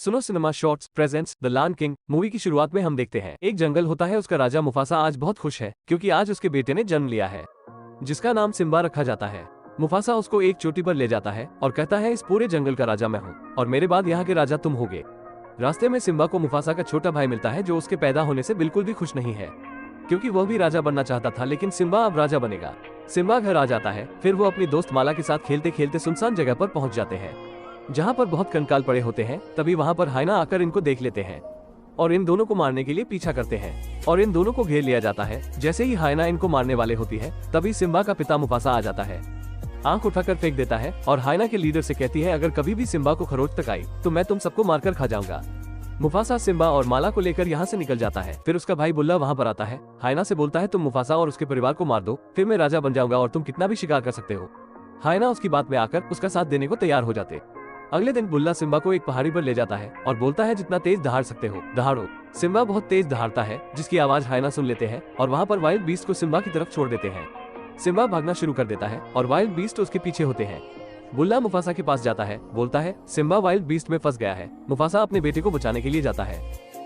सुनो cinema shorts presents the lion king. Movie की शुरुआत में हम देखते हैं एक जंगल होता है। उसका राजा मुफासा आज बहुत खुश है क्योंकि आज उसके बेटे ने जन्म लिया है जिसका नाम सिम्बा रखा जाता है। मुफासा उसको एक चोटी पर ले जाता है और कहता है इस पूरे जंगल का राजा मैं हूँ और मेरे बाद यहाँ के राजा तुम होगे। रास्ते में सिम्बा को मुफासा का छोटा भाई मिलता है जो उसके पैदा होने से बिल्कुल भी खुश नहीं है क्योंकि वह भी राजा बनना चाहता था, लेकिन सिम्बा अब राजा बनेगा। सिम्बा घर आ जाता है। फिर वो अपनी दोस्त माला के साथ खेलते खेलते सुनसान जगह पर पहुंच जाते हैं जहां पर बहुत कंकाल पड़े होते हैं। तभी वहां पर हाइना आकर इनको देख लेते हैं और इन दोनों को मारने के लिए पीछा करते हैं और इन दोनों को घेर लिया जाता है। जैसे ही हाइना इनको मारने वाले होती है तभी सिम्बा का पिता मुफासा आ जाता है, आंख उठाकर फेंक देता है और हाइना के लीडर से कहती है अगर कभी भी सिम्बा को खरोच तक आई तो मैं तुम सबको मारकर खा जाऊंगा। मुफासा सिम्बा और माला को लेकर यहाँ से निकल जाता है। फिर उसका भाई बुल्ला वहाँ पर आता है। हाइना से बोलता है तुम मुफासा और उसके परिवार को मार दो, फिर मैं राजा बन जाऊंगा और तुम कितना भी शिकार कर सकते हो। हाइना उसकी बात में आकर उसका साथ देने को तैयार हो जाते। अगले दिन बुल्ला सिम्बा को एक पहाड़ी पर ले जाता है और बोलता है जितना तेज दहाड़ सकते हो दहाड़ो। सिम्बा बहुत तेज दहाड़ता है जिसकी आवाज हाइना सुन लेते हैं और वहाँ पर वाइल्ड बीस्ट को सिम्बा की तरफ छोड़ देते हैं। सिम्बा भागना शुरू कर देता है और वाइल्ड बीस्ट उसके पीछे होते हैं। बुल्ला मुफासा के पास जाता है, बोलता है सिम्बा वाइल्ड बीस्ट में फंस गया है। मुफासा अपने बेटे को बचाने के लिए जाता है।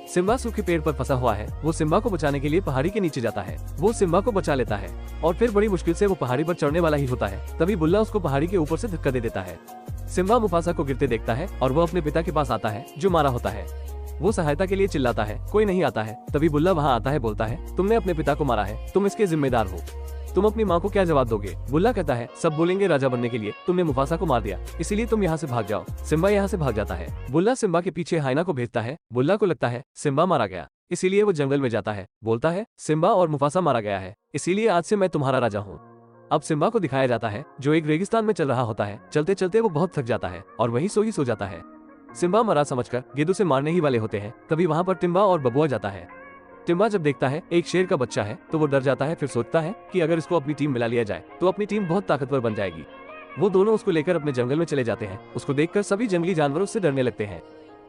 सिम्बा सूखे पेड़ पर फंसा हुआ है। वो सिम्बा को बचाने के लिए पहाड़ी के नीचे जाता है। वो सिम्बा को बचा लेता है और फिर बड़ी मुश्किल से वो पहाड़ी पर चढ़ने वाला ही होता है। तभी बुल्ला उसको पहाड़ी के ऊपर से धक्का दे देता है। सिम्बा मुफासा को गिरते देखता है और वो अपने पिता के पास आता है जो मारा होता है। वो सहायता के लिए चिल्लाता है, कोई नहीं आता है। तभी बुल्ला वहाँ आता है, बोलता है तुमने अपने पिता को मारा है, तुम इसके जिम्मेदार हो, तुम अपनी माँ को क्या जवाब दोगे। बुल्ला कहता है सब बोलेंगे राजा बनने के लिए तुमने मुफासा को मार दिया, इसीलिए तुम यहाँ से भाग जाओ। सिम्बा यहाँ से भाग जाता है। बुल्ला सिम्बा के पीछे हाइना को भेजता है। बुल्ला को लगता है सिम्बा मारा गया, इसीलिए वो जंगल में जाता है। बोलता है सिम्बा और मुफासा मारा गया है, इसीलिए आज से मैं तुम्हारा राजा हूँ। अब सिम्बा को दिखाया जाता है जो एक रेगिस्तान में चल रहा होता है। चलते चलते वो बहुत थक जाता है और वहीं सो जाता है। सिम्बा मरा समझकर गेदू से मारने ही वाले होते हैं। तभी वहाँ पर टिम्बा और बबुआ जाता है। टिम्बा जब देखता है एक शेर का बच्चा है तो वो डर जाता है। फिर सोचता है कि अगर इसको अपनी टीम मिला लिया जाए तो अपनी टीम बहुत ताकतवर बन जाएगी। वो दोनों उसको लेकर अपने जंगल में चले जाते हैं। उसको देखकर सभी जंगली जानवर उससे डरने लगते हैं।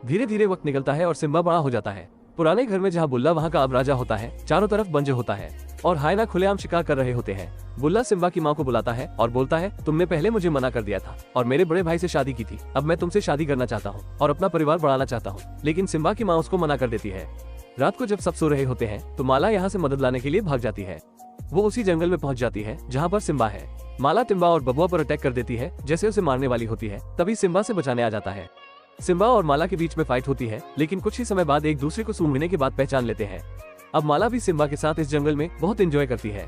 धीरे धीरे वक्त निकलता है और सिम्बा बड़ा हो जाता है। पुराने घर में जहाँ बुल्ला वहाँ का अब राजा होता है, चारों तरफ बंजर होता है और हाइना खुलेआम शिकार कर रहे होते हैं। बुल्ला सिम्बा की माँ को बुलाता है और बोलता है तुमने पहले मुझे मना कर दिया था और मेरे बड़े भाई से शादी की थी, अब मैं तुमसे शादी करना चाहता हूँ और अपना परिवार बढ़ाना चाहता हूँ। लेकिन सिम्बा की माँ उसको मना कर देती है। रात को जब सब सो रहे होते हैं तो माला यहाँ से मदद लाने के लिए भाग जाती है। वो उसी जंगल में पहुंच जाती है जहाँ पर सिम्बा है। माला टिम्बा और बबुआ पर अटैक कर देती है जैसे उसे मारने वाली होती है। तभी सिम्बा से बचाने आ जाता है। सिम्बा और माला के बीच में फाइट होती है, लेकिन कुछ ही समय बाद एक दूसरे को सूंघने के बाद पहचान लेते हैं। अब माला भी सिम्बा के साथ इस जंगल में बहुत एंजॉय करती है।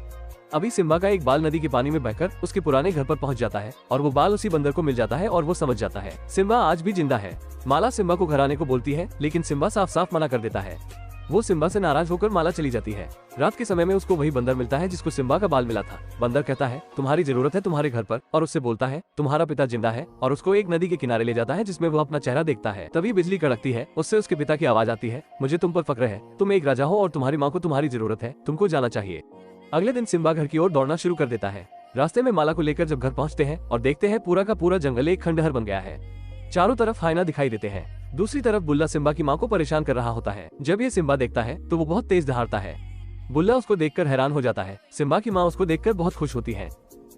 अभी सिम्बा का एक बाल नदी के पानी में बहकर उसके पुराने घर पर पहुंच जाता है और वो बाल उसी बंदर को मिल जाता है और वो समझ जाता है सिम्बा आज भी जिंदा है। माला सिम्बा को घर आने को बोलती है, लेकिन सिम्बा साफ साफ मना कर देता है। वो सिम्बा से नाराज होकर माला चली जाती है। रात के समय में उसको वही बंदर मिलता है जिसको सिम्बा का बाल मिला था। बंदर कहता है तुम्हारी जरूरत है तुम्हारे घर पर, और उससे बोलता है तुम्हारा पिता जिंदा है, और उसको एक नदी के किनारे ले जाता है जिसमें वो अपना चेहरा देखता है। तभी बिजली कड़कती है। उससे उसके पिता की आवाज आती है, मुझे तुम पर फक्र है, तुम एक राजा हो और तुम्हारी माँ को तुम्हारी जरूरत है, तुमको जाना चाहिए। अगले दिन सिम्बा घर की ओर दौड़ना शुरू कर देता है। रास्ते में माला को लेकर जब घर पहुँचते हैं और देखते हैं पूरा का पूरा जंगल एक खंडहर बन गया है। चारों तरफ हाइना दिखाई देते हैं। दूसरी तरफ बुल्ला सिम्बा की माँ को परेशान कर रहा होता है। जब ये सिम्बा देखता है तो वो बहुत तेज दहाड़ता है। बुल्ला उसको देखकर हैरान हो जाता है। सिम्बा की माँ उसको देखकर बहुत खुश होती है।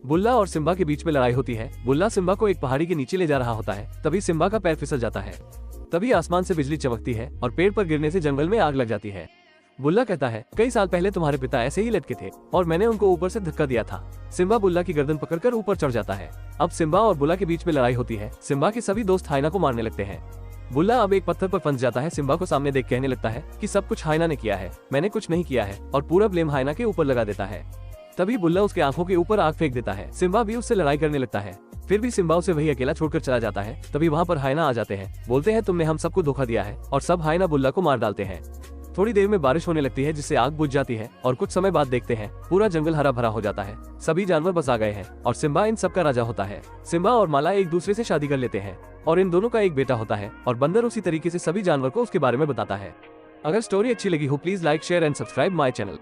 बुल्ला और सिम्बा के बीच में लड़ाई होती है। बुल्ला सिम्बा को एक पहाड़ी के नीचे ले जा रहा होता है। तभी सिम्बा का पैर फिसल जाता है। तभी आसमान से बिजली चमकती है और पेड़ पर गिरने से जंगल में आग लग जाती है। बुल्ला कहता है कई साल पहले तुम्हारे पिता ऐसे ही लटके थे और मैंने उनको ऊपर से धक्का दिया था। सिम्बा बुल्ला की गर्दन पकड़कर ऊपर चढ़ जाता है। अब सिम्बा और बुल्ला के बीच में लड़ाई होती है। सिम्बा के सभी दोस्त हाइना को मारने लगते हैं। बुल्ला अब एक पत्थर पर फंस जाता है। सिम्बा को सामने देख कहने लगता है कि सब कुछ हाइना ने किया है, मैंने कुछ नहीं किया है, और पूरा ब्लेम हाइना के ऊपर लगा देता है। तभी बुल्ला उसके आंखों के ऊपर आग फेंक देता है। सिम्बा भी उससे लड़ाई करने लगता है। फिर भी सिम्बा उसे वही अकेला छोड़कर चला जाता है। तभी वहाँ पर हाइना आ जाते हैं। बोलते हैं तुमने हम सबको धोखा दिया है, और सब हाइना बुल्ला को मार डालते हैं। थोड़ी देर में बारिश होने लगती है जिससे आग बुझ जाती है और कुछ समय बाद देखते हैं पूरा जंगल हरा भरा हो जाता है। सभी जानवर बस आ गए हैं और सिम्बा इन सब का राजा होता है। सिम्बा और माला एक दूसरे से शादी कर लेते हैं और इन दोनों का एक बेटा होता है और बंदर उसी तरीके से सभी जानवर को उसके बारे में बताता है। अगर स्टोरी अच्छी लगी हो please like share and subscribe my channel.